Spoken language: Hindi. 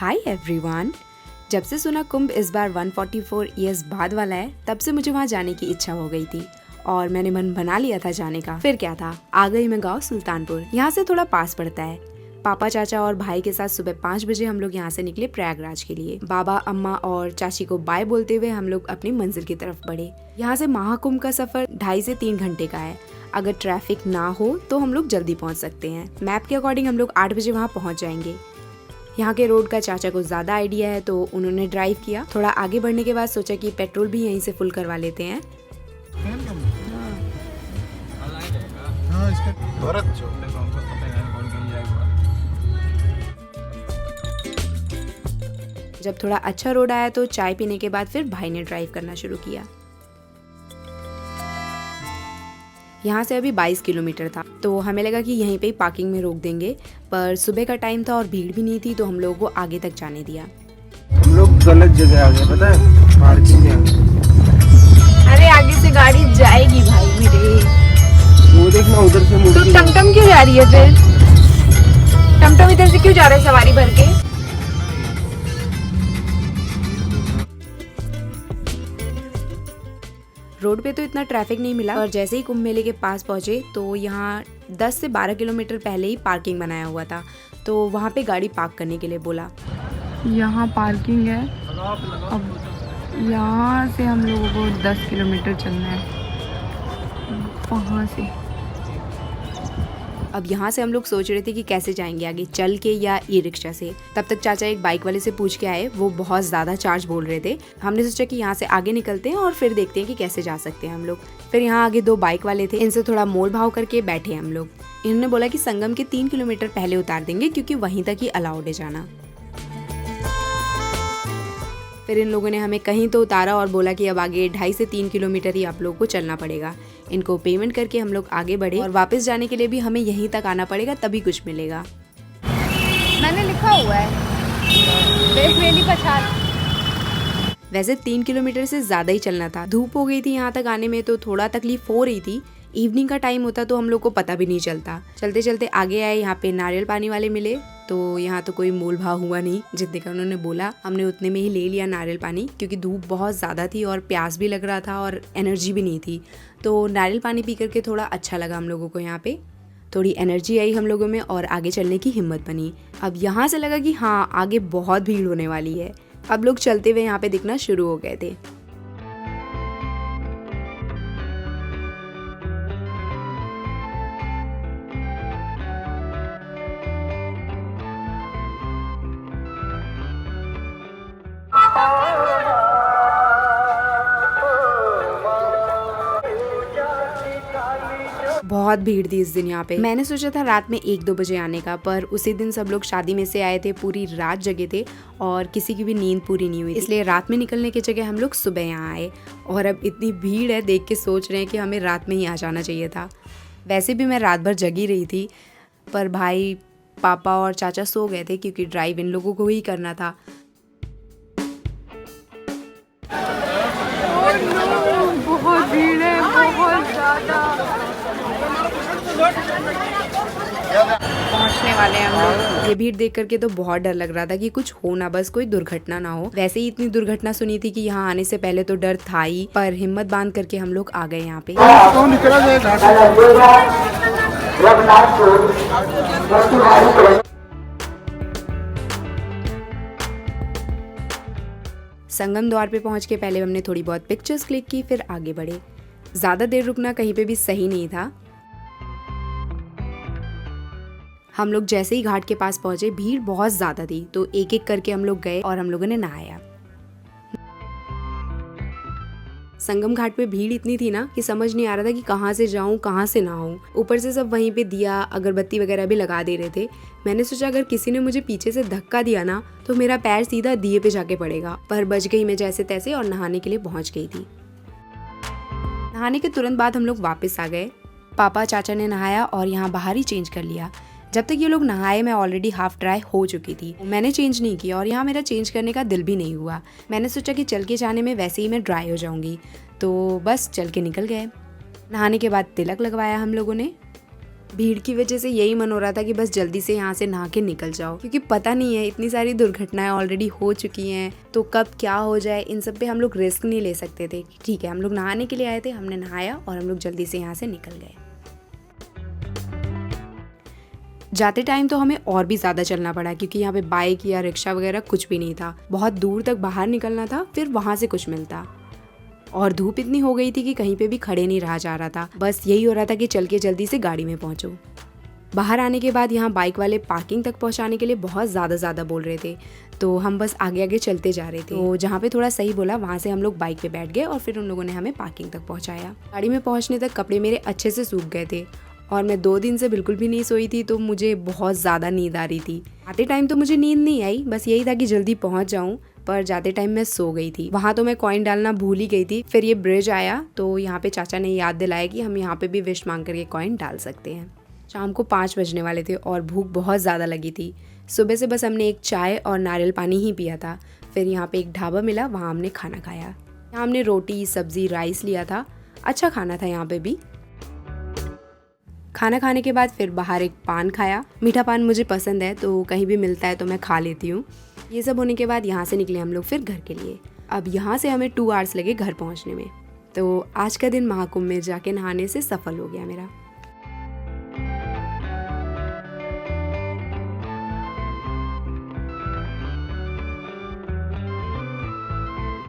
Hi everyone. जब से सुना कुंभ इस बार 144 ईयर्स बाद वाला है, तब से मुझे वहाँ जाने की इच्छा हो गई थी और मैंने मन बना लिया था जाने का। फिर क्या था, आ गई मैं गाँव सुल्तानपुर। यहाँ से थोड़ा पास पड़ता है। पापा, चाचा और भाई के साथ सुबह 5 बजे हम लोग यहाँ से निकले प्रयागराज के लिए। बाबा, अम्मा और चाची को बाय बोलते हुए हम लोग अपनी मंजिल की तरफ बढ़े। यहाँ से महाकुंभ का सफर 2.5 से 3 घंटे का है। अगर ट्रैफिक ना हो तो हम लोग जल्दी पहुँच सकते हैं। मैप के अकॉर्डिंग हम लोग 8 बजे वहाँ पहुँच जाएंगे। यहाँ के रोड का चाचा को ज्यादा आइडिया है तो उन्होंने ड्राइव किया। थोड़ा आगे बढ़ने के बाद सोचा कि पेट्रोल भी यहीं से फुल करवा लेते हैं। जब थोड़ा अच्छा रोड आया तो चाय पीने के बाद फिर भाई ने ड्राइव करना शुरू किया। यहाँ से अभी 22 किलोमीटर था तो हमें लगा कि यहीं पे ही पार्किंग में रोक देंगे, पर सुबह का टाइम था और भीड़ भी नहीं थी तो हम लोगों को आगे तक जाने दिया। हम लोग गलत जगह आ गए, पता है, पार्किंग में आ गए। अरे आगे से गाड़ी जाएगी भाई मेरे। वो देखना उधर से मुड़ तो टमटम क्यों जा रही है फिर? टमटम इधर से क्यों जा रहा है सवारी भर के? रोड पे तो इतना ट्रैफिक नहीं मिला और जैसे ही कुंभ मेले के पास पहुंचे तो यहाँ 10 से 12 किलोमीटर पहले ही पार्किंग बनाया हुआ था, तो वहाँ पे गाड़ी पार्क करने के लिए बोला। यहाँ पार्किंग है। अब यहाँ से हम लोगों को 10 किलोमीटर चलना है वहाँ से। अब यहाँ से हम लोग सोच रहे थे कि कैसे जाएंगे आगे, चल के या ई रिक्शा से। तब तक चाचा एक बाइक वाले से पूछ के आए, वो बहुत ज़्यादा चार्ज बोल रहे थे। हमने सोचा कि यहाँ से आगे निकलते हैं और फिर देखते हैं कि कैसे जा सकते हैं हम लोग। फिर यहाँ आगे 2 बाइक वाले थे, इनसे थोड़ा मोल भाव करके बैठे हम लोग। इन्होंने बोला कि संगम के 3 किलोमीटर पहले उतार देंगे क्योंकि वहीं तक ही अलाउड है जाना। फिर इन लोगों ने हमें कहीं तो उतारा और बोला कि अब आगे 2.5 से 3 किलोमीटर ही आप लोगों को चलना पड़ेगा। इनको पेमेंट करके हम लोग आगे बढ़े और वापस जाने के लिए भी हमें यहीं तक आना पड़ेगा, तभी कुछ मिलेगा। मैंने लिखा हुआ है बेसवेली पछाड़। वैसे 3 किलोमीटर से ज्यादा ही चलना था। धूप हो गई थी यहाँ तक आने में तो थोड़ा तकलीफ हो रही थी। इवनिंग का टाइम होता तो हम लोग को पता भी नहीं चलता। चलते चलते आगे आए, यहाँ पे नारियल पानी वाले मिले तो यहाँ तो कोई मोल भाव हुआ नहीं। जितने का उन्होंने बोला हमने उतने में ही ले लिया नारियल पानी, क्योंकि धूप बहुत ज़्यादा थी और प्यास भी लग रहा था और एनर्जी भी नहीं थी। तो नारियल पानी पी करके थोड़ा अच्छा लगा हम लोगों को। यहाँ पे थोड़ी एनर्जी आई हम लोगों में और आगे चलने की हिम्मत बनी। अब यहाँ से लगा कि हाँ, आगे बहुत भीड़ होने वाली है। अब लोग चलते हुए यहाँ पे दिखना शुरू हो गए थे। बहुत भीड़ थी इस दिन यहाँ पे। मैंने सोचा था रात में 1-2 बजे आने का, पर उसी दिन सब लोग शादी में से आए थे, पूरी रात जगे थे और किसी की भी नींद पूरी नहीं हुई, इसलिए रात में निकलने की जगह हम लोग सुबह यहाँ आए। और अब इतनी भीड़ है, देख के सोच रहे हैं कि हमें रात में ही आ जाना चाहिए था। वैसे भी मैं रात भर जगी रही थी, पर भाई, पापा और चाचा सो गए थे क्योंकि ड्राइव इन लोगों को ही करना था। बहुत भीड़ है, बहुत ज़्यादा। पहुंचने वाले हैं हम लोग। ये भीड़ देख करके तो बहुत डर लग रहा था कि कुछ हो ना, बस कोई दुर्घटना ना हो। वैसे ही इतनी दुर्घटना सुनी थी कि यहाँ आने से पहले तो डर था ही, पर हिम्मत बांध करके हम लोग आ गए यहाँ पे। संगम द्वार पे पहुंच के पहले हमने थोड़ी बहुत पिक्चर्स क्लिक की, फिर आगे बढ़े। ज्यादा देर रुकना कहीं पे भी सही नहीं था। हम लोग जैसे ही घाट के पास पहुंचे, भीड़ बहुत ज्यादा थी तो एक एक करके हम लोग गए और हम लोगों ने नहाया। संगम घाट पे भीड़ इतनी थी ना कि समझ नहीं आ रहा था कि कहाँ से जाऊँ, कहाँ से नहाऊं। ऊपर से सब वहीं पे दिया अगरबत्ती वगैरह भी लगा दे रहे थे। मैंने सोचा अगर किसी ने मुझे पीछे से धक्का दिया ना तो मेरा पैर सीधा दिए पे जाके पड़ेगा, पर बच गई मैं जैसे तैसे और नहाने के लिए पहुंच गई थी। नहाने के तुरंत बाद हम लोग वापस आ गए। पापा, चाचा ने नहाया और यहाँ बाहर ही चेंज कर लिया। जब तक ये लोग नहाए मैं ऑलरेडी हाफ ड्राई हो चुकी थी। मैंने चेंज नहीं किया और यहाँ मेरा चेंज करने का दिल भी नहीं हुआ। मैंने सोचा कि चल के जाने में वैसे ही मैं ड्राई हो जाऊंगी, तो बस चल के निकल गए। नहाने के बाद तिलक लगवाया हम लोगों ने। भीड़ की वजह से यही मन हो रहा था कि बस जल्दी से यहाँ से नहा के निकल जाओ, क्योंकि पता नहीं है इतनी सारी दुर्घटनाएं ऑलरेडी हो चुकी हैं, तो कब क्या हो जाए इन सब पे हम लोग रिस्क नहीं ले सकते थे। ठीक है, हम लोग नहाने के लिए आए थे, हमने नहाया और हम लोग जल्दी से यहाँ से निकल गए। जाते टाइम तो हमें और भी ज़्यादा चलना पड़ा, क्योंकि यहाँ पे बाइक या रिक्शा वगैरह कुछ भी नहीं था। बहुत दूर तक बाहर निकलना था, फिर वहाँ से कुछ मिलता। और धूप इतनी हो गई थी कि कहीं पे भी खड़े नहीं रहा जा रहा था, बस यही हो रहा था कि चल के जल्दी से गाड़ी में पहुँचो। बाहर आने के बाद यहाँ बाइक वाले पार्किंग तक पहुँचाने के लिए बहुत ज़्यादा बोल रहे थे, तो हम बस आगे आगे चलते जा रहे थे। तो जहाँ पे थोड़ा सही बोला वहाँ से हम लोग बाइक पे बैठ गए और फिर उन लोगों ने हमें पार्किंग तक पहुँचाया। गाड़ी में पहुँचने तक कपड़े मेरे अच्छे से सूख गए थे और मैं 2 दिन से बिल्कुल भी नहीं सोई थी, तो मुझे बहुत ज़्यादा नींद आ रही थी। आते टाइम तो मुझे नींद नहीं आई, बस यही था कि जल्दी पहुँच जाऊँ, पर जाते टाइम मैं सो गई थी। वहाँ तो मैं कॉइन डालना भूल ही गई थी। फिर ये ब्रिज आया तो यहाँ पे चाचा ने याद दिलाया कि हम यहाँ पे भी विश मांग करके कॉइन डाल सकते हैं। शाम को 5 बजने वाले थे और भूख बहुत ज़्यादा लगी थी। सुबह से बस हमने एक चाय और नारियल पानी ही पिया था। फिर यहाँ पे एक ढाबा मिला, वहाँ हमने खाना खाया। यहाँ हमने रोटी सब्जी राइस लिया था, अच्छा खाना था यहाँ पे भी। खाना खाने के बाद फिर बाहर एक पान खाया। मीठा पान मुझे पसंद है, तो कहीं भी मिलता है तो मैं खा लेती हूँ। ये सब होने के बाद यहाँ से निकले हम लोग फिर घर के लिए। अब यहाँ से हमें 2 आवर्स लगे घर पहुँचने में। तो आज का दिन महाकुंभ में जाके नहाने से सफल हो गया मेरा।